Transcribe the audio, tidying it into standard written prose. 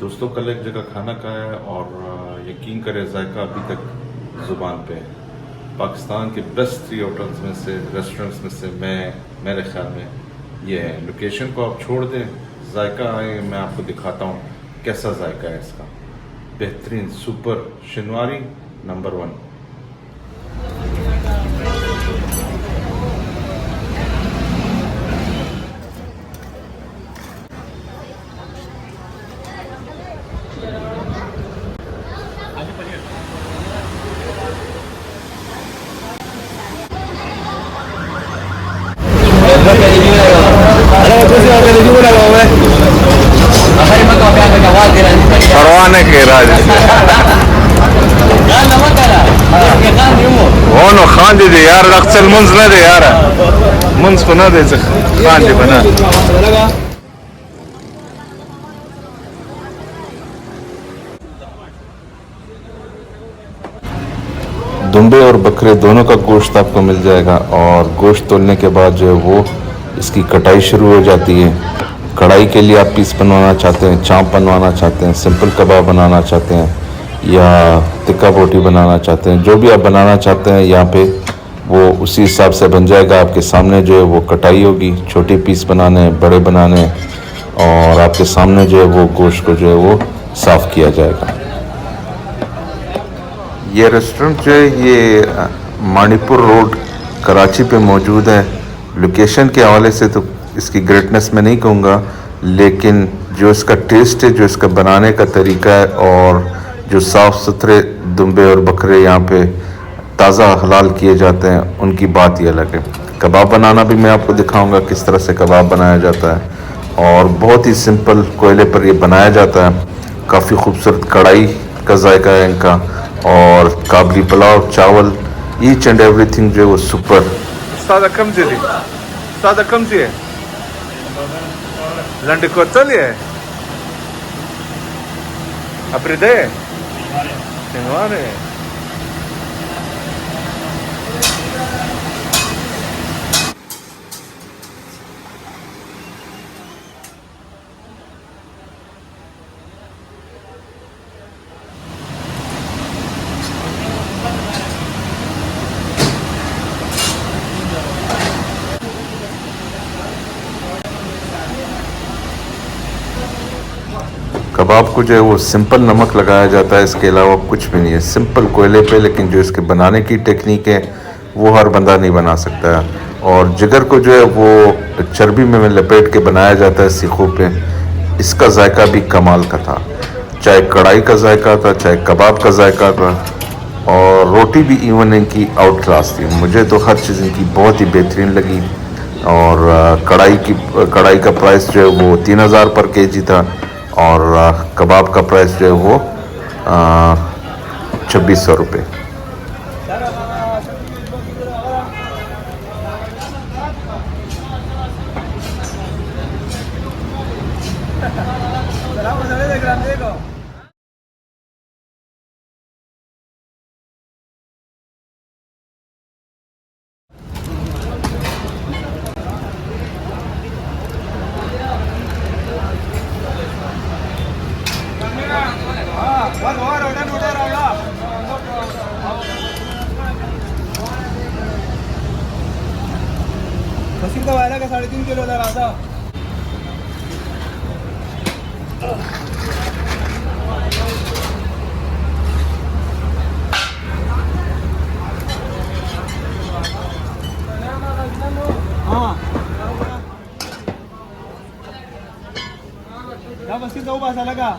दोस्तों कल एक जगह खाना खाया है और यकीन करें जायका अभी तक ज़ुबान पे है। पाकिस्तान के बेस्ट 3 होटल्स में से, रेस्टोरेंट्स में से मेरे ख्याल में ये है। लोकेशन को आप छोड़ दें, जायका आए, मैं आपको दिखाता हूँ कैसा जायका है इसका। बेहतरीन, सुपर, शिनवारी नंबर 1। परवाने के राज वो खान दे यार अक्सर मुंज ना दे यार मुंज को ना दे खान दे बना। दुम्बे और बकरे दोनों का गोश्त आपको मिल जाएगा और गोश्त तोलने के बाद जो है वो इसकी कटाई शुरू हो जाती है। कढ़ाई के लिए आप पीस बनवाना चाहते हैं, चाँप बनवाना चाहते हैं, सिंपल कबाब बनाना चाहते हैं या टिक्का बोटी बनाना चाहते हैं, जो भी आप बनाना चाहते हैं यहाँ पे वो उसी हिसाब से बन जाएगा। आपके सामने जो है वो कटाई होगी, छोटे पीस बनाने, बड़े बनाने, और आपके सामने जो है वो गोश्त को जो है वो साफ़ किया जाएगा। ये रेस्टोरेंट जो है ये मणिपुर रोड कराची पे मौजूद है। लोकेशन के हवाले से तो इसकी ग्रेटनेस मैं नहीं कहूँगा, लेकिन जो इसका टेस्ट है, जो इसका बनाने का तरीका है और जो साफ़ सुथरे दुम्बे और बकरे यहाँ पे ताज़ा हलाल किए जाते हैं, उनकी बात ही अलग है। कबाब बनाना भी मैं आपको दिखाऊंगा किस तरह से कबाब बनाया जाता है और बहुत ही सिंपल कोयले पर ये बनाया जाता है। काफ़ी खूबसूरत कढ़ाई का जायका है इनका और काबली पुलाव, चावल, ईच एंड एवरीथिंग जो है वो सुपर। सादा कम जी सादा कम जी है लंड को चलिए अप्रिदे शनिवार कबाब को जो है वो सिंपल नमक लगाया जाता है, इसके अलावा कुछ भी नहीं है। सिंपल कोयले पे, लेकिन जो इसके बनाने की टेक्निक है वो हर बंदा नहीं बना सकता है। और जिगर को जो है वो चर्बी में लपेट के बनाया जाता है सीखों पे। इसका जायका भी कमाल का था, चाहे कढ़ाई का जायका था, चाहे कबाब का जायका था, और रोटी भी इवन इनकी आउट क्लास थी। मुझे तो हर चीज़ इनकी बहुत ही बेहतरीन लगी। और कढ़ाई का प्राइस जो है वो 3000 पर केजी था और कबाब का प्राइस जो है वो 2600 रुपये। मशीन का वायरा का 3.5 किलो लगा था। हाँ क्या मशीन का पास लगा